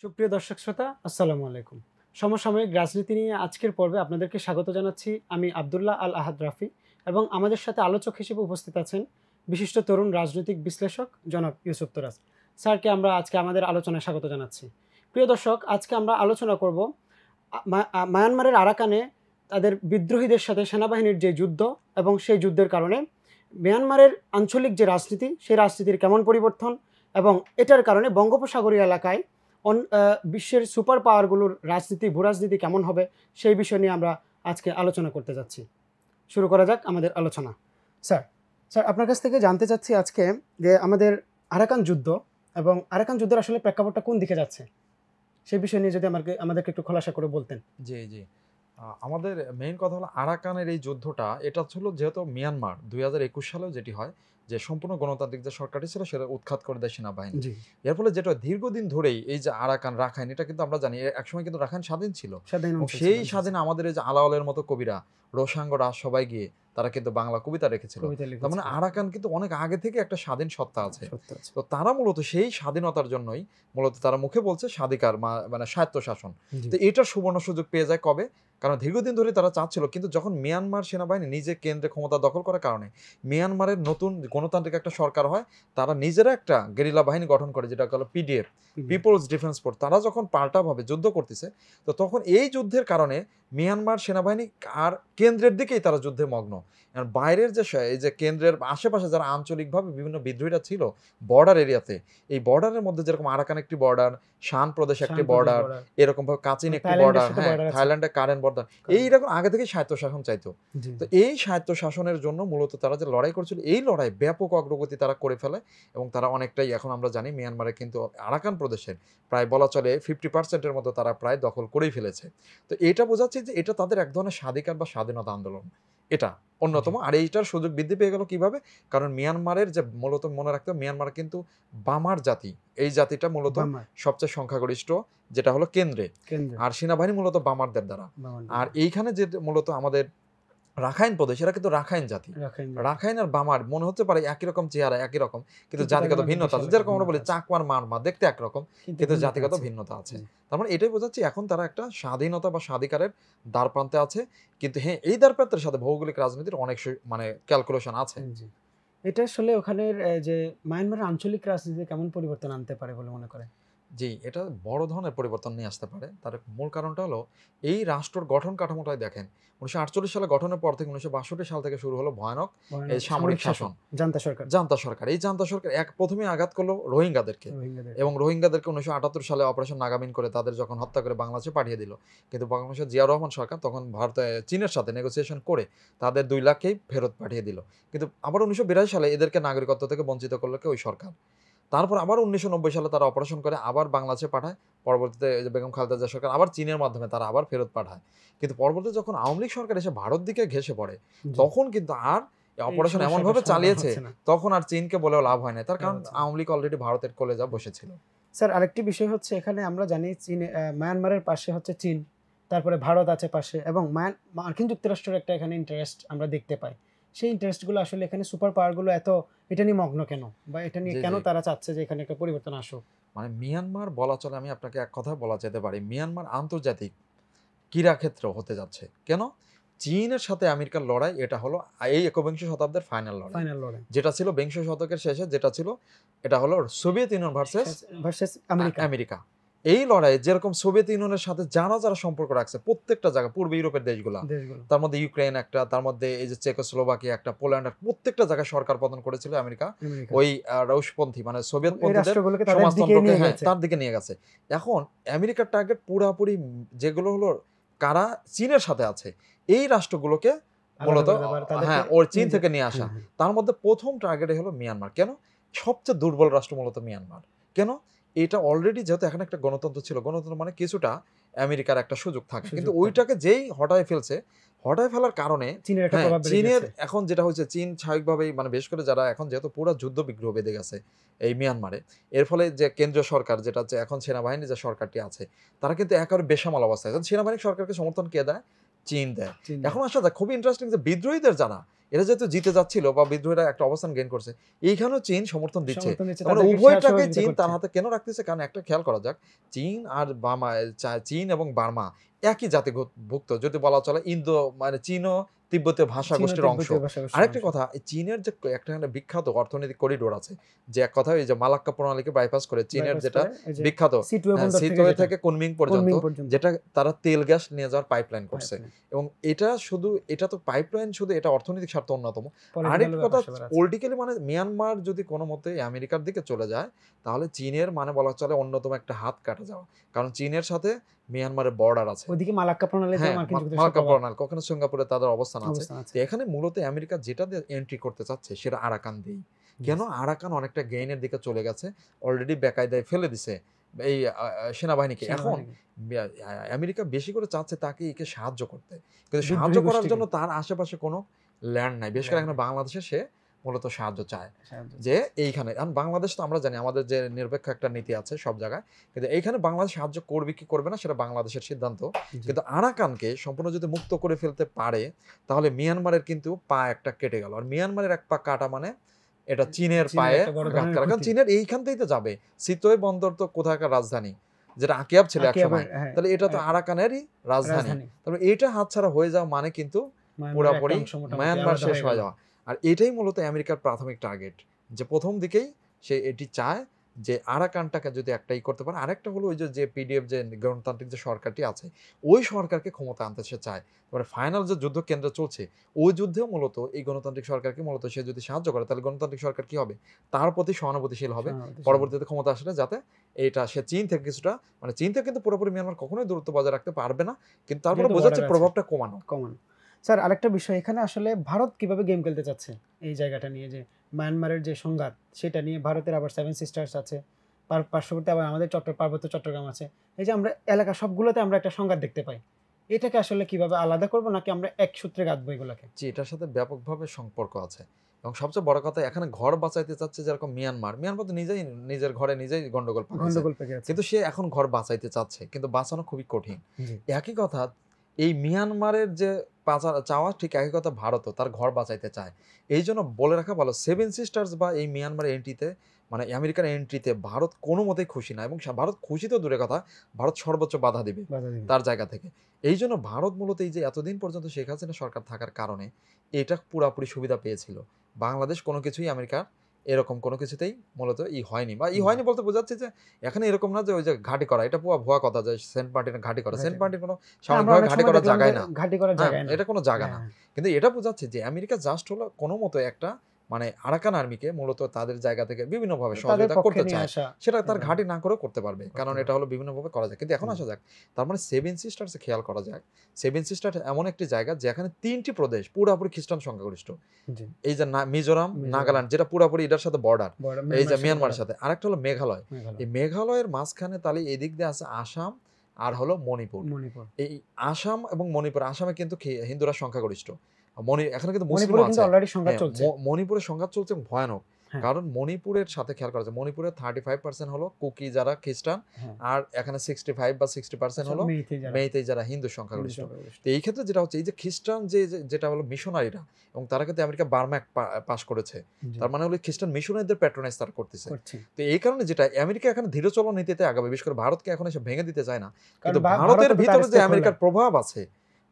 সুপ্রিয় দর্শক শ্রোতা, আসসালামু আলাইকুম। সমসাময়িক রাজনীতি নিয়ে আজকের পর্বে আপনাদেরকে স্বাগত জানাচ্ছি। আমি আব্দুল্লাহ আল আহাদ রাফি এবং আমাদের সাথে আলোচক হিসেবে উপস্থিত আছেন বিশিষ্ট তরুণ রাজনৈতিক বিশ্লেষক জনাব ইউসুফ তোরাস। স্যারকে আমরা আজকে আমাদের আলোচনায় স্বাগত জানাচ্ছি। প্রিয় দর্শক, আজকে আমরা আলোচনা করব মায়ানমারের আরাকানে তাদের বিদ্রোহীদের সাথে সেনাবাহিনীর যে যুদ্ধ এবং সেই যুদ্ধের কারণে মিয়ানমারের আঞ্চলিক যে রাজনীতি, সেই রাজনীতির কেমন পরিবর্তন এবং এটার কারণে বঙ্গোপসাগরীয় এলাকায় বিশ্বের সুপার পাওয়ারগুলোর রাজনীতি, ভূরাজনীতি কেমন হবে, সেই বিষয় নিয়ে আমরা আজকে আলোচনা করতে যাচ্ছি। শুরু করা যাক আমাদের আলোচনা। স্যার স্যার আপনার কাছ থেকে জানতে চাচ্ছি আজকে যে আমাদের আরাকান যুদ্ধ এবং আরাকান যুদ্ধের আসলে প্রেক্ষাপটটা কোন দিকে যাচ্ছে, সেই বিষয় নিয়ে যদি আমাদেরকে একটু খোলাসা করে বলতেন। জি, জি। আমাদের মেইন কথা হলো আরাকানের এই যুদ্ধটা, এটা ছিল যেহেতু মিয়ানমার ২০২১ সালেও যেটি হয় যে সম্পূর্ণ গণতান্ত্রিক যে সরকারটি ছিল সেটা উৎখাত করে দেয় সেনাবাহিনী। জি, এর ফলে যেটা দীর্ঘদিন ধরেই এই যে আরাকান, রাখাইন, এটা কিন্তু আমরা জানি একসময় কিন্তু রাখাইন স্বাধীন ছিল। স্বাধীন এবং অঞ্চল ছিল। সেই স্বাধীনে আমাদের এই যে আলাওলের মতো কবিরা, রোশাঙ্গরা সবাই গিয়ে তারা কিন্তু বাংলা কবিতা রেখেছিল। কবিতা তার মানে লিখেছিল। আরাকান কিন্তু অনেক আগে থেকে একটা স্বাধীন সত্তা আছে। সত্য আছে। তো তারা মূলত সেই স্বাধীনতার জন্যই মূলত তারা মুখে বলছে স্বাধিকার মানে স্বায়ত্তশাসন। জি, তো এটার সুবর্ণ সুযোগ পেয়ে যায় কবে? কারণ দীর্ঘদিন ধরে তারা চাচ্ছিল, কিন্তু যখন মিয়ানমার সেনাবাহিনী নিজে কেন্দ্রে ক্ষমতা দখল করার কারণে মিয়ানমারের নতুন গণতান্ত্রিক একটা সরকার হয়, তারা নিজেরা একটা গেরিলা বাহিনী গঠন করে, যেটা হলো পিডিএফ, পিপলস ডিফেন্স ফোর্স। তারা যখন পাল্টাভাবে যুদ্ধ করতেছে, তো তখন এই যুদ্ধের কারণে মিয়ানমার সেনাবাহিনী আর কেন্দ্রের দিকেই তারা যুদ্ধে মগ্ন। আর বাইরের যে এই যে কেন্দ্রের আশেপাশে যারা আঞ্চলিকভাবে বিভিন্ন বিদ্রোহীরা ছিল বর্ডার এরিয়াতে, এই বর্ডারের মধ্যে যেরকম আরাকান একটি বর্ডার, শান প্রদেশ একটি বর্ডার, এরকম ভাবে কাচিন একটি বর্ডার, হ্যাঁ, থাইল্যান্ডে কারেন বর্ডার, এইরকম আগে থেকে স্বায়ত্তশাসন চাইতো। তো এই স্বায়ত্তশাসনের জন্য মূলত তারা যে লড়াই করছিল, এই লড়াই ব্যাপক অগ্রগতি তারা করে ফেলে এবং তারা অনেকটাই, এখন আমরা জানি মিয়ানমারে কিন্তু আরাকান প্রদেশের প্রায় বলা চলে 50%-এর মতো তারা প্রায় দখল করেই ফেলেছে। তো এটা বোঝাচ্ছে যে এটা তাদের এক ধরনের স্বাধিকার বা স্বাধীনতা আন্দোলন, এটা অন্যতম। আর এইটার সুযোগ বৃদ্ধি পেয়ে গেল কিভাবে? কারণ মিয়ানমারের যে মূলত মনে রাখতে হবে, মিয়ানমার কিন্তু বামার জাতি, এই জাতিটা মূলত সবচেয়ে সংখ্যাগরিষ্ঠ, যেটা হলো কেন্দ্রে, আর সেনাবাহিনী মূলত বামারদের দ্বারা। আর এইখানে যে মূলত আমাদের রাখাইন প্রদেশ, এরা কিন্তু রাখাইন জাতি। রাখাইন আর বামার মনে হতে পারে একই রকম চেহারা, একই রকম, কিন্তু জাতিগত ভিন্নতা আছে। যেরকম আমরা বলি চাকমার মারমা দেখতে একরকম, কিন্তু জাতিগত ভিন্নতা আছে। তার মানে এটাই বোঝাচ্ছি এখন তারা একটা স্বাধীনতা বা স্বাধিকারের দ্বার প্রান্তে আছে। কিন্তু হ্যাঁ, এই দ্বার প্রান্তের সাথে ভৌগোলিক রাজনীতির অনেক মানে ক্যালকুলেশন আছে। এটা আসলে ওখানের যে মায়ানমারের আঞ্চলিক রাজনীতিতে কেমন পরিবর্তন আনতে পারে বলে মনে করেন? জি, এটা বড় ধরনের পরিবর্তন নিয়ে আসতে পারে। তার মূল কারণটা হলো এই রাষ্ট্রের গঠন কাঠামোটাই দেখেন। ১৯৪৮ সালে গঠনের পর থেকে ১৯৬২ সাল থেকে শুরু হলো ভয়ানক এই সামরিক শাসন, জান্তা সরকার। এই জান্তা সরকার প্রথমেই আঘাত করলো রোহিঙ্গাদেরকে, এবং রোহিঙ্গাদেরকে ১৯৭৮ সালে অপারেশন নাগামিন করে তাদের যখন হত্যা করে বাংলাদেশে পাঠিয়ে দিল। কিন্তু বঙ্গবন্ধু জিয়াউর রহমান সরকার তখন চীনের সাথে নেগোসিয়েশন করে তাদের ২ লাখকেই ফেরত পাঠিয়ে দিল। কিন্তু আবার ১৯৮২ সালে এদেরকে নাগরিকত্ব থেকে বঞ্চিত করলো কে? ওই সরকার। তারপর আবার ১৯৯০ সালে তারা অপারেশন করে আবার বাংলাদেশে পাঠায়। পরবর্তীতে বেগম খালেদা জিয়া সরকার আবার চীনের মাধ্যমে তারা আবার ফেরত পাঠায়। কিন্তু পরবর্তীতে যখন আওয়ামী লীগ সরকার এসে ভারত দিকে ঘেঁষে পড়ে, তখন কিন্তু আর অপারেশন এমনভাবে চালিয়েছে, তখন আর চীনকে বলেও লাভ হয় না। তার কারণ আওয়ামী লীগ অলরেডি ভারতের কলেজা বসেছিল। স্যার, আরেকটি বিষয় হচ্ছে, এখানে আমরা জানি চীন, মায়ানমারের পাশে হচ্ছে চীন, তারপরে ভারত আছে পাশে, এবং মার্কিন যুক্তরাষ্ট্রের একটা এখানে ইন্টারেস্ট আমরা দেখতে পাই। সেই ইন্টারেস্টগুলো আসলে এখানে সুপার পাওয়ারগুলো এত এটা নিয়ে মগ্ন কেন, বা এটা নিয়ে কেন তারা চাচ্ছে যে এখানে একটা পরিবর্তন আসুক? মানে মিয়ানমার বলা চলে, আমি আপনাকে এক কথা বলা যেতে পারি, মিয়ানমার আন্তর্জাতিক ক্রীড়াক্ষেত্র হতে যাচ্ছে। কেন? চীনের সাথে আমেরিকার লড়াই, এটা হলো এই একবিংশ শতাব্দীর ফাইনাল লড়াই। যেটা ছিল বিংশ শতকের শেষে, যেটা ছিল এটা হলো সোভিয়েত ইউনিয়ন ভার্সেস আমেরিকা। এই লড়াই যেরকম সোভিয়েত ইউনিয়নের সাথে যারা যারা সম্পর্ক রাখছে প্রত্যেকটা জায়গা, পূর্ব ইউরোপের দেশগুলো, তার মধ্যে ইউক্রেন একটা, তার মধ্যে এই যে চেকোস্লোভাকিয়া একটা, পোল্যান্ড, প্রত্যেকটা জায়গায় সরকার পতন করেছিল আমেরিকা ওই রুশপন্থী মানে সোভিয়েত পন্থীদের সমাজতন্ত্রকে, হ্যাঁ, তার দিকে নিয়ে গেছে। এখন আমেরিকার টার্গেট পুরাপুরি যেগুলো হলো কারা চীনের সাথে আছে, এই রাষ্ট্রগুলোকে মূলত, হ্যাঁ, ওর চীন থেকে নিয়ে আসা। তার মধ্যে প্রথম টার্গেটে হলো মিয়ানমার। কেন? সবচেয়ে দুর্বল রাষ্ট্র মূলত মিয়ানমার। কেন? এটা অলরেডি যেহেতু এখানে একটা গণতন্ত্র ছিল, গণতন্ত্র মানে কিছুটা আমেরিকার একটা সুযোগ থাকে, কিন্তু ওইটাকে যেই হটায় ফেলার কারণে চীনের এখন যেটা হচ্ছে, চীন স্বাভাবিকভাবেই মানে বেশ করে যারা এখন যেহেতু পুরো যুদ্ধ বিগ্রহ বেঁধে গেছে এই মিয়ানমারে, এর ফলে যে কেন্দ্রীয় সরকার যেটা হচ্ছে এখন সেনাবাহিনী যে সরকারটি আছে, তারা কিন্তু একেবারে বেসামাল অবস্থায়। সেনাবাহিনী সরকারকে সমর্থন কে দেয়? চীন দেয়। চীন এখন আসা যাক, খুবই ইন্টারেস্টিং যে বিদ্রোহীদের যারা এরা যেহেতু জিতে যাচ্ছিল বা বিদ্রোহীরা একটা অবস্থান গেইন করছে, এইখানেও চীন সমর্থন দিচ্ছে। সমর্থন দিচ্ছে, মানে তাদেরকে উভয়টাকে সহযোগিতা চীন তার করছে। হাতে কেন রাখতেছে? কারণ একটা খেয়াল করা যাক, চীন আর বার্মা, চীন এবং বার্মা একই জাতিভুক্ত যদি বলা চলে। মানে চীন ও তিব্বতীয় ভাষা গোষ্ঠীর অংশ। চীনো-তিব্বতীয় ভাষাভাষীর আরেকটা অংশ। কথা, এই চীনের যে একটা বিখ্যাত অর্থনৈতিক করিডোর আছে, যে এক কথা এই যে মালাক্কা প্রণালীকে বাইপাস করে চীনের বাইপাস যেটা করে এই যে বিখ্যাত সিটুয়ে বন্দর থেকে সিটুয়ে যেটা থেকে কুনমিং পর্যন্ত, কুনমিং পর্যন্ত যেটা তারা তেল গ্যাস নিয়ে যাওয়ার পাইপলাইন করছে। pipeline। এবং এটা তো পাইপলাইন, শুধু এটা অর্থনৈতিক স্বার্থ অন্যতম। Political আরেকটা কথা, ব্যাপার-স্যাপার আছে। পলিটিক্যালি মানে মিয়ানমার যদি কোনো মতে আমেরিকার দিকে চলে যায়, তাহলে চীনের মানে বলা চলে অন্যতম একটা হাত কাটা যাওয়া। কারণ চীনের সাথে মিয়ানমারের বর্ডার আছে। ওইদিকে মালাক্কা প্রণালীতে হ্যাঁ, মার্কিন যুক্তরাষ্ট্র মালাক্কা প্রভাব প্রণালী, কখনো সিঙ্গাপুরে তাদের অবস্থান আছে। অবস্থান আছে। তো এখানে মূলত আমেরিকা যেটা দিয়ে এন্ট্রি করতে চাচ্ছে সেটা আরাকান দিয়েই। কেন? আরাকান অনেকটা গেইনের দিকে চলে গেছে, অলরেডি বেকায়দায় ফেলে দিছে এই সেনাবাহিনীকে। এখন আমেরিকা বেশি করে চাচ্ছে তাকে একে সাহায্য করতে, কিন্তু সাহায্য বিদ্রোহী করার গোষ্ঠীকে। জন্য তার আশেপাশে কোনো ল্যান্ড নাই। বিশেষ করে এখানে বাংলাদেশে সে মূলত সাহায্য চায় সাহায্য যে এইখানে। কারণ বাংলাদেশ তো আমরা জানি আমাদের যে নিরপেক্ষ একটা নীতি আছে সব জায়গায়, কিন্তু এইখানে বাংলাদেশ সাহায্য করবে কি করবে না সেটা বাংলাদেশের সিদ্ধান্ত। জি। কিন্তু আরাকানকে সম্পূর্ণ যদি মুক্ত করে ফেলতে পারে, তাহলে মিয়ানমারের কিন্তু পা একটা কেটে গেল। আর মিয়ানমারের এক পা কাটা মানে এটা চীনের পায়ে একটা বড় আঘাত ধরনের করা। কারণ ক্ষতি। চীনের এইখান থেকেই তো যাবে। সিতোয় বন্দর তো কোথাকার রাজধানী, যেটা আকিয়াব ছিল এক সময়, হ্যাঁ, তাহলে এটা তো আরাকানেরই রাজধানী। রাজধানী। তবে এটা হাতছাড়া হয়ে যাওয়া মানে কিন্তু মায়ানমারের পুরাপুরি একটা অংশ মোটামুটি মায়ানমার আলাদা শেষ হয়ে হয়ে গেল। যাওয়া। আর এটাই মূলত আমেরিকার প্রাথমিক টার্গেট, যে প্রথম দিকেই সে এটি চায় যে আরাকানটাকে যদি একটাই করতে পারে। আরেকটা হলো ওই যে পিডিএফ যে গণতান্ত্রিক যে সরকারটি আছে, ওই সরকারকে ক্ষমতা আনতে সে চায়। মানে ফাইনাল যে যুদ্ধ কেন্দ্র চলছে, ওই যুদ্ধেও মূলত এই গণতান্ত্রিক সরকারকে মূলত সে যদি সাহায্য করে, তাহলে গণতান্ত্রিক সরকার কি হবে? তার প্রতি সহানুভূতিশীল হবে পরবর্তীতে ক্ষমতা আসলে, যাতে এইটা সে চীন থেকে কিছুটা, মানে চীন থেকে কিন্তু পুরোপুরি মিয়ানমার কখনোই দূরত্ব বজায় রাখতে পারবে না, কিন্তু তারপরে যেহেতু বোঝাচ্ছে border আছে। প্রভাবটা কমানো। কমন। স্যার আরেকটা বিষয়, এখানে আসলে ভারত কিভাবে গেম খেলতে চাচ্ছে এই জায়গাটা নিয়ে, যে মায়ানমারের যে সংঘাত সেটা নিয়ে ভারতের আবার সেভেন সিস্টার্স আছে, পার্শ্ববর্তী আবার আমাদের পার্বত্য চট্টগ্রাম আছে। এই যে আমরা এলাকা সবগুলোতে আমরা একটা সংঘাত দেখতে পাই, এটাকে আসলে কিভাবে আলাদা করব, নাকি আমরা এক সূত্রে গাঁথবো এগুলোকে? জি, এটার সাথে ব্যাপকভাবে সম্পর্ক আছে। এবং সবচেয়ে বড় কথা, এখানে ঘর বাঁচাইতে চাচ্ছে যেরকম মিয়ানমার তো নিজেই নিজের ঘরে নিজেই গন্ডগোল পাকাইছে। গন্ডগোল পেকে আছে। কিন্তু সে এখন ঘর বাঁচাইতে চাচ্ছে, কিন্তু বাঁচানো খুবই কঠিন। জি। একই কথা, এই মিয়ানমারের যে চাওয়া, ঠিক একই কথা ভারতও তার ঘর বাঁচাইতে চায়। এই জন্য বলে রাখা ভালো, সেভেন সিস্টার্স বা এই মিয়ানমারের এন্ট্রিতে, মানে আমেরিকার এন্ট্রিতে ভারত কোনো মতেই খুশি না। এবং ভারত খুশি তো দূরের কথা, ভারত সর্বোচ্চ বাধা দিবে বাধা দিবে। তার জায়গা থেকে। এই জন্য ভারত মূলত এই যে এতদিন পর্যন্ত শেখ হাসিনা সরকার থাকার কারণে এটা পুরাপুরি সুবিধা পেয়েছিল। বাংলাদেশ কোনো কিছুই আমেরিকার এরকম কোনো কিছুতেই মূলত হয়নি, বা হয়নি বলতে বোঝাচ্ছে যে এখানে এরকম না যে ওই যে ঘাঁটি করা, এটা ভুয়া কথা যে সেন্ট মার্টিনে ঘাঁটি করা। সেন্ট মার্টিন কোনো সামরিকভাবে ঘাঁটি করার জায়গায় না, ঘাঁটি করার জায়গায় না, এটা কোনো জায়গা না। কিন্তু এটা বোঝাচ্ছে যে আমেরিকা জাস্ট হলো কোনো মতো একটা, মানে আরাকান আর্মিকে মূলত তাদের জায়গা থেকে বিভিন্নভাবে সহযোগিতা করতে চায়, সেটা তার ঘাঁটি না করেও করতে পারবে, কারণ এটা হলো বিভিন্নভাবে করা যায়। কিন্তু এখন আসা যাক, তার মানে সেভেন সিস্টার্সে খেয়াল করা যাক। সেভেন সিস্টার এমন একটি জায়গা যেখানে 3টি প্রদেশ পুরোপুরি খ্রিস্টান সংখ্যাগরিষ্ঠ। এই যে মিজোরাম, নাগাল্যান্ড, যেটা পুরোপুরি এটার সাথে বর্ডার, এই যে মিয়ানমারের সাথে। আরেকটা হলো মেঘালয়। এই মেঘালয়ের মাঝখানে তাহলে এদিক দিয়ে আছে আসাম আর হলো মণিপুর। এই আসাম এবং মণিপুর, আসামে কিন্তু হিন্দুরা সংখ্যাগরিষ্ঠ, এখানে কিন্তু মুসলিম আছে। মণিপুরের সংঘাত চলছে ভয়ানক। কারণ মণিপুরের সাথে খেয়াল করা যায়, মণিপুরের 35% হলো কুকি যারা খ্রিস্টান, আর এখানে 65 বা 60% হলো মেইতেই যারা হিন্দু সংখ্যাগরিষ্ঠ। তো এই ক্ষেত্রে যেটা হচ্ছে, এই যে খ্রিস্টান যেটা হলো মিশনারিরা, এবং তারা কিন্তু আমেরিকা বার্মা অ্যাক্ট পাস করেছে, তার মানে হলো খ্রিস্টান মিশনারিদের প্যাট্রোনাইজ তারা করতেছে। তো এই কারণে যেটা আমেরিকা এখানে ধীর চলন নীতিতে আগাবে, বিশেষ করে ভারতকে এখন এসে ভেঙে দিতে চায় না। কিন্তু ভারতের ভিতরে যে আমেরিকার প্রভাব আছে,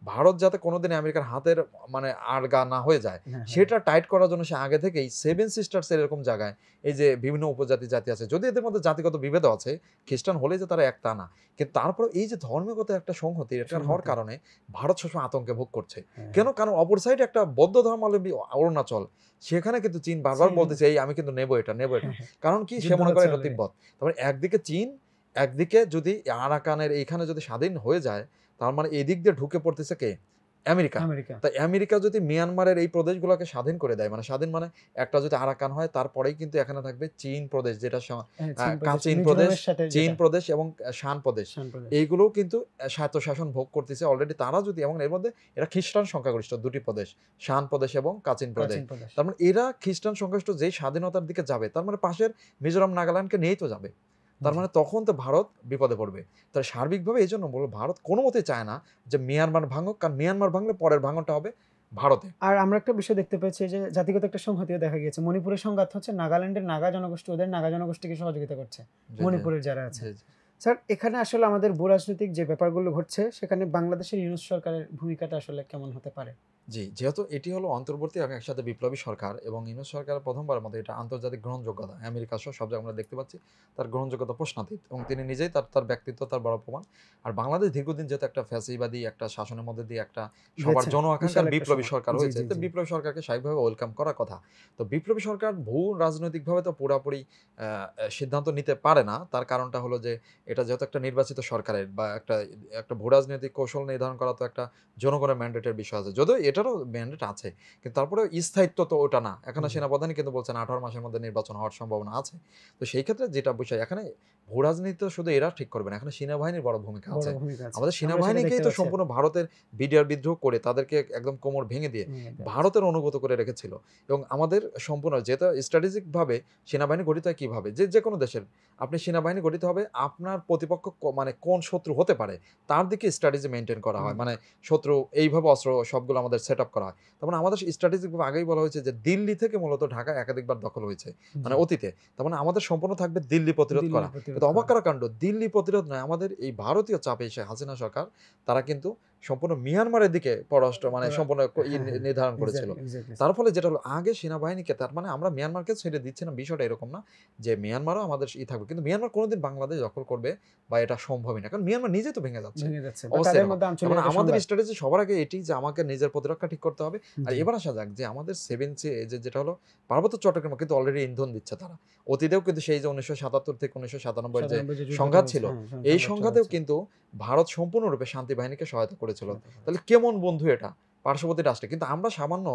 ভারত যাতে কোনোদিন আমেরিকার হাতের মানে আড়গা না হয়ে যায়, সেটা টাইট করার জন্য সে আগে থেকেই সেভেন সিস্টার্স এরকম জায়গায়, এই যে বিভিন্ন উপজাতি জাতি আছে, যদি এদের মধ্যে জাতিগত বিভেদ আছে, খ্রিস্টান হলে যে তারা এক তা না, কিন্তু তারপর এই যে ধর্মীয়গত একটা সংহতি, এটা হওয়ার কারণে ভারত সবসময় আতঙ্কে ভোগ করছে। কেন? কারণ অপর সাইডে একটা বৌদ্ধ ধর্মাবলম্বী অরুণাচল, সেখানে কিন্তু চীন বারবার বলতেছে এই আমি কিন্তু নেবো এটা। কারণ কি? সে মনে করে এটা তিব্বত। তারপরে একদিকে চীন, একদিকে যদি আরাকানের এইখানে যদি স্বাধীন হয়ে যায়, তার মানে এদিক দিয়ে ঢুকে পড়তেছে কে? আমেরিকা। তাই আমেরিকা যদি মিয়ানমারের এই প্রদেশগুলোকে স্বাধীন করে দেয়, মানে স্বাধীন মানে একটা যদি আরাকান হয়, তারপরেই কিন্তু এখানে থাকবে চীন প্রদেশ, যেটা কাচিন প্রদেশ, চীন প্রদেশ এবং শান প্রদেশ, এইগুলোও কিন্তু স্বায়ত্তশাসন ভোগ করতেছে অলরেডি তারা যদি। এবং এর মধ্যে এরা খ্রিস্টান সংখ্যাগরিষ্ঠ দুটি প্রদেশ, শান প্রদেশ এবং কাচিন প্রদেশ। তার মানে এরা খ্রিস্টান সংখ্যাগরিষ্ঠ যেই স্বাধীনতার দিকে যাবে, তার মানে পাশের মিজোরাম নাগাল্যান্ডকে নিয়েই তো যাবে। তার মানে তখন তো ভারত বিপদে পড়বে। তাহলে সার্বিকভাবে এই জন্য বলবো ভারত কোনো মতেই চায় না যে মিয়ানমার ভাঙুক, কারণ মিয়ানমার ভাঙলে পরের ভাঙনটা হবে ভারতে। আর আমরা একটা বিষয় দেখতে পেয়েছি যে জাতিগত একটা সংহতিও দেখা গিয়েছে। মণিপুরের সংঘাত হচ্ছে নাগাল্যান্ডের নাগা জনগোষ্ঠী ওদের নাগা জনগোষ্ঠীকে সহযোগিতা করছে, জি, জি, মণিপুরের যারা আছে। জি, জি। স্যার, এখানে আসলে আমাদের ভূরাজনৈতিক যে ব্যাপারগুলো ঘটছে সেখানে বাংলাদেশের ইউনূস সরকারের ভূমিকাটা আসলে কেমন হতে পারে? জি, যেহেতু এটি হলো অন্তর্বর্তী এবং একসাথে বিপ্লবী সরকার এবং ইউনূস সরকার প্রথমবারের মতো এটা আন্তর্জাতিক গ্রহণযোগ্যতা আমেরিকা সহ সব জায়গায় আমরা দেখতে পাচ্ছি তার গ্রহণযোগ্যতা প্রশ্নাতীত এবং তিনি নিজেই তার ব্যক্তিত্ব তার বড় প্রমাণ। আর বাংলাদেশ দীর্ঘদিন যেহেতু একটা ফ্যাসিবাদী একটা শাসনের মধ্যে দিয়ে একটা সবার গেছে জন বিশাল আকাঙ্ক্ষার একটা বিপ্লবী সময়। সরকার জি, হয়েছে, জি, তো জি। বিপ্লবী সরকারকে স্বাভাবিকভাবে ওয়েলকাম করার কথা। তো বিপ্লবী সরকার ভূ রাজনৈতিকভাবে তো পুরাপুরি সিদ্ধান্ত নিতে পারে না। তার কারণটা হলো যে এটা যেহেতু একটা নির্বাচিত সরকারের বা একটা ভূ রাজনৈতিক কৌশল নির্ধারণ করা তো একটা জনগণের ম্যান্ডেটের বিষয় আছে। যদিও এটারও ম্যান্ডেট আছে। কিন্তু তারপরেও স্থায়িত্ব তো ওটা না। এখানে জি। সেনাপ্রধানই কিন্তু বলছেন ১৮ মাসের মধ্যে নির্বাচন হওয়ার সম্ভাবনা আছে। তো সেই ক্ষেত্রে যেটা বিষয় এখানে ভূ রাজনীতি তো শুধু এরা ঠিক করবে না। এখানে সেনাবাহিনীর বড় ভূমিকা বড় আছে। ভূমিকা আছে। আমাদের আমরা সেটা সেনাবাহিনীকেই দেখতে তো পাচ্ছি সম্পূর্ণ এখন। ভারতের বিডিআর বিদ্রোহ করে তাদেরকে একদম কোমর ভেঙে দিয়ে ভারতের অনুগত করে রেখেছিল। এবং আমাদের সম্পূর্ণ যেটা স্ট্র্যাটেজিক ভাবে সেনাবাহিনী গঠিত হয় কিভাবে? যেকোনো দেশের আপনি সেনাবাহিনী গঠিত হবে আপনার প্রতিপক্ষ মানে কোন শত্রু হতে পারে তার দিকে স্ট্র্যাটেজি মেইনটেইন করা হয়। মানে শত্রু এইভাবে অস্ত্র সবগুলো আমাদের সেটআপ করা হয়। তার মানে আমাদের স্ট্র্যাটেজিক ভাবে আগেই বলা হয়েছে যে দিল্লি থেকে মূলত ঢাকা একাধিকবার দখল হয়েছে। মানে জি। অতীতে। তার মানে আমাদের সম্পূর্ণ থাকবে দিল্লি প্রতিরোধ দিল্লি করা। প্রতিরোধ কিন্তু করা। অবাক করা কাণ্ড দিল্লি প্রতিরোধ নয় আমাদের এই ভারতীয় চাপে এসে হাসিনা সরকার তারা কিন্তু সম্পূর্ণ মিয়ানমারের দিকে পররাষ্ট্র মানে করা। সম্পূর্ণ হ্যাঁ, হ্যাঁ। নির্ধারণ করেছিল। এক্সাক্টলি, এক্সাক্টলি তার স্যার। ফলে যেটা হলো আগে সেনাবাহিনীকে তার মানে আমরা মিয়ানমারকে ছেড়ে দিচ্ছি না বিষয়টা এরকম না যে মিয়ানমারও আমাদের থাকবে। কিন্তু মিয়ানমার কোনোদিন বাংলাদেশ দখল করবে বা এটা সম্ভবই না। কারণ মিয়ানমার নিজে তো ভেঙে যাচ্ছে। ভেঙে যাচ্ছে বা অবস্থা তাদের এরকম। মধ্যে তার মানে আঞ্চলিক একটা আমাদের সংঘাত। স্ট্র্যাটেজি সবার আগে এটি যে আমাকে নিজের প্রতিরক্ষা ঠিক করতে হবে। আর জি। এবার আসা যাক যে আমাদের 7 সি যেটা হলো পার্বত্য চট্টগ্রামে কিন্তু অলরেডি ইন্ধন দিচ্ছে তারা। অতীতেও কিন্তু সেই যে ১৯৭৭ থেকে ১৯৯৭ এর যে ৯৭ যে যুদ্ধটা সংঘাত হয়েছে, ছিল, হ্যাঁ, এই সংঘাতটা সংঘাতেও হয়েছে। কিন্তু ভারত সম্পূর্ণরূপে শান্তি বাহিনীকে সহায়তা করেছিল। সহায়তা করেছে। তাহলে কেমন বন্ধু এটা? পার্শ্ববর্তী রাষ্ট্রে। কিন্তু আমরা সামান্য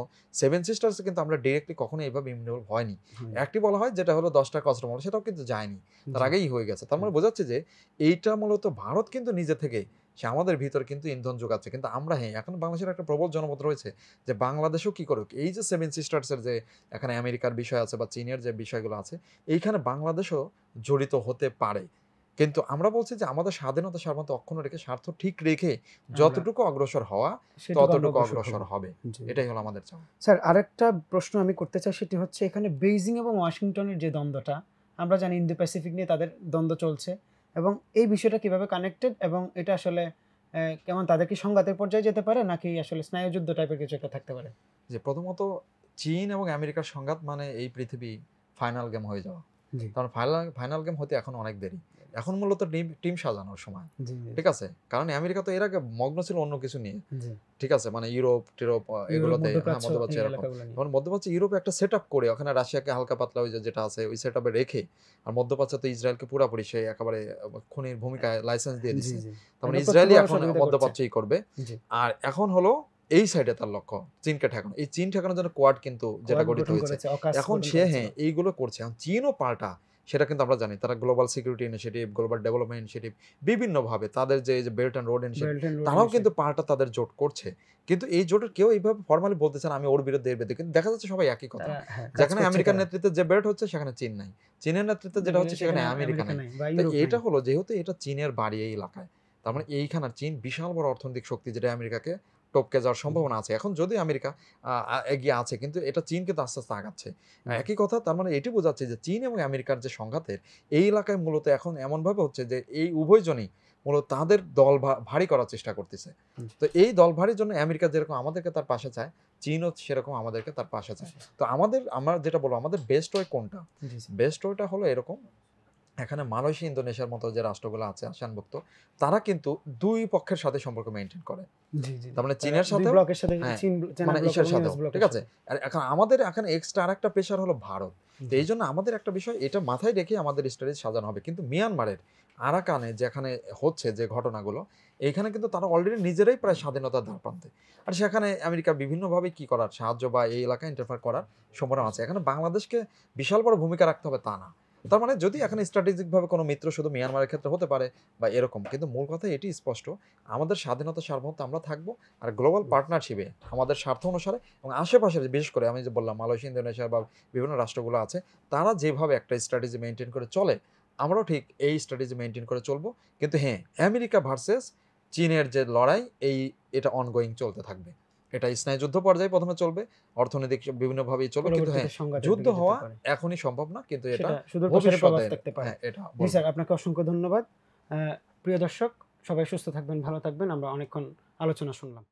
7 সিস্টার্স এ কিন্তু আমরা ডিরেক্টলি কখনো এভাবে ইনভলভ হয়নি। হয়নি। একটি বলা হয় যেটা হলো ১০ টাকা অস্ত্র মামলা সেটাও কিন্তু যায়নি। তার জি। আগেই হয়ে গেছে। তার মানে বোঝাচ্ছে যে এইটা মূলত ভারত কিন্তু নিজে থেকেই সে আমাদের ভিতরে কিন্তু ইন্ধন যোগাচ্ছে। কিন্তু আমরা হ্যাঁ, এখন বাংলাদেশের একটা প্রবল জনমত রয়েছে যে বাংলাদেশও কি করুক। এই যে 7 সিস্টার্স এর যে এখানে আমেরিকার বিষয় আছে বা চীনের যে বিষয়গুলো আছে, এইখানে বাংলাদেশও জড়িত হতে পারে। কিন্তু আমরা বলছি যে আমাদের স্বাধীনতা সার্বভৌমত্ব অক্ষুণ্ণ রেখে স্বার্থ ঠিক রেখে আমরা যতটুকু অগ্রসর হওয়া সেটুকু আমরা ততটুকু অগ্রসর অগ্রসর হব। হবে। জি। এটাই হলো আমাদের চাওয়া। স্যার, আরেকটা প্রশ্ন আমি করতে চাই সেটি হচ্ছে এখানে বেইজিং এবং ওয়াশিংটনের যে দ্বন্দ্বটা, আমরা জানি ইন্দো প্যাসিফিক নিয়ে তাদের দ্বন্দ্ব চলছে এবং এই বিষয়টা কিভাবে কানেক্টেড এবং এটা আসলে কেমন তাদের কি সংঘাতের পর্যায়ে যেতে পারে নাকি আসলে স্নায়ুযুদ্ধ টাইপের কিছু একটা থাকতে পারে? যে প্রথমত চীন এবং আমেরিকার সংঘাত মানে এই পৃথিবী ফাইনাল গেম হয়ে যাওয়া। জি। কারণ ফাইনাল গেম হতে এখন অনেক দেরি। এখন মূলত টিম সাজানোর সময়। জি, ঠিক আছে? কারণ আমেরিকা তো এর আগে মগ্ন ছিল অন্য কিছু নিয়ে। জি। ঠিক আছে? মানে ইউরোপ ইউরোপ, এগুলোতে হ্যাঁ, মধ্যপ্রাচ্য মধ্যপ্রাচ্য এই এরকম। এলাকাগুলো নিয়ে। এখন মধ্যপ্রাচ্যে ইউরোপে একটা সেটআপ করে ওখানে রাশিয়াকে হালকা পাতলা ওই যে যেটা আছে ওই সেটআপে রেখে আর মধ্যপ্রাচ্যে তো ইসরায়েলকে পুরাপুরি সে একেবারে খুনির ভূমিকায় লাইসেন্স দিয়ে জি, দিছে। জি। তার মানে একদম ইসরায়েলই প্রত্যক্ষভাবে এখন সহযোগিতা করছে। মধ্যপ্রাচ্যই করবে। জি। আর এখন হলো এই সাইডে তার লক্ষ্য চীনকে ঠেকানো। এই চীন ঠেকানোর জন্য কোয়াড কিন্তু যেটা কোয়াড গঠিত গঠন হয়েছে। করেছে, অকাস এখন গঠন সে করেছিল। হ্যাঁ, এইগুলো করছে। এখন চীনও পাল্টা সেটা কিন্তু আমরা জানি। তারা global security initiative, global development initiative বিভিন্নভাবে তাদের যে এই যে belt and road initiative belt and road তারাও কিন্তু পাল্টা তাদের জোট করছে। কিন্তু এই জোটের কেউ এইভাবে ফরমালি বলতেছে না আমি ওর বিরুদ্ধে এর বিরুদ্ধে। কিন্তু দেখা যাচ্ছে সবাই একই কথা। তারা হ্যাঁ, কাজ যেখানে করছে আমেরিকার তারা। নেতৃত্বে যে বেল্ট হচ্ছে সেখানে চীন নাই। চীনের নেতৃত্বে যেটা হচ্ছে সেখানে আমেরিকা নাই। বা তো ইউরোপ এটা নাই। হলো যেহেতু এটা চীনের বাড়ি এই এলাকায়। তার মানে এইখানে চীন বিশাল বড় অর্থনৈতিক শক্তি যেটা আমেরিকাকে টপকে যাওয়ার সম্ভাবনা আছে। এখন যদিও আমেরিকা এগিয়ে আছে কিন্তু এটা চীন কিন্তু আস্তে, আস্তে আগাচ্ছে। একই কথা তার মানে এটি বোঝাচ্ছে যে চীন এবং আমেরিকার যে সংঘাতের এই এলাকায় মূলত এখন এমনভাবে হচ্ছে যে এই উভয়জনই মূলত তাদের দল ভারী করার চেষ্টা করতেছে। তো এই দল ভারীর জন্য আমেরিকা যেরকম আমাদেরকে তার পাশে চায়, চীনও সেরকম আমাদেরকে তার পাশে চায়। তো আমরা যেটা বলবো আমাদের বেস্ট ওয়ে কোনটা? জি, জি। বেস্ট ওয়েটা হলো এরকম এখানে মালয়েশিয়া, ইন্দোনেশিয়ার মতো যে রাষ্ট্রগুলো আছে আসিয়ানভুক্ত তারা কিন্তু ২ পক্ষের সাথে সম্পর্ক মেইনটেইন করে। জি, জি। তার মানে তারা চীনের ২ সাথেও ব্লকের সাথে হ্যাঁ, চীন, চায়না মানে ব্লক এশিয়ার এবং সাথেও। ইউএস ব্লকের ঠিক আছে? সাথে। আর এখন আমাদের এখানে এক্সট্রা আরেকটা প্রেশার হলো ভারত। তো জি। এইজন্য আমাদের একটা বিষয় এটা মাথায় রেখে আমাদের স্ট্র্যাটেজি সাজানো হবে। কিন্তু মিয়ানমারের আরাকানে যেখানে হচ্ছে যে ঘটনাগুলো, এইখানে কিন্তু তারা অলরেডি নিজেরাই প্রায় স্বাধীনতার দ্বারপ্রান্তে। আর সেখানে আমেরিকা বিভিন্নভাবে কি করার সাহায্য বা এই এলাকায় ইন্টারফেয়ার করার সম্ভাবনা আছে। এখানে বাংলাদেশকে বিশাল বড় ভূমিকা রাখতে হবে তা না। তার মানে যদি এখানে স্ট্র্যাটেজিক ভাবে কোনো মিত্র শুধু মিয়ানমারের ক্ষেত্রে হতে পারে বা এরকম। কিন্তু মূল কথা এটি স্পষ্ট। আমাদের স্বাধীনতা সার্বভৌমত্বে আমরা থাকবো। আর গ্লোবাল পার্টনারশিপে আমাদের স্বার্থ অনুসারে এবং আশেপাশের বিশেষ করে আমি যে বললাম মালয়েশিয়া, ইন্দোনেশিয়া বা বিভিন্ন রাষ্ট্রগুলো আছে, তারা যেভাবে একটা স্ট্র্যাটেজি মেইনটেইন করে চলে, আমরাও ঠিক এই স্ট্র্যাটেজি মেনটেন করে চলবো। কিন্তু হ্যাঁ, আমেরিকা ভার্সেস চীনের যে লড়াই এটা অনগোয়িং চলতে থাকবে। এটা স্নায়ুযুদ্ধ পর্যায়ে প্রথমে চলবে, অর্থনৈতিক বিভিন্নভাবেই চলবে। কিন্তু হ্যাঁ, পরবর্তীতে সংঘাতের যুদ্ধ দিকে যেতে হওয়া পারে। এখনই সম্ভব না, কিন্তু এটা সেটা সুদূর প্রসারী প্রভাব ভবিষ্যতে থাকতে পারে। হ্যাঁ, এটা জি বলবো। স্যার, আপনাকে অসংখ্য ধন্যবাদ। প্রিয় দর্শক, সবাই সুস্থ থাকবেন, ভালো থাকবেন। আমরা অনেকক্ষণ আলোচনা শুনলাম।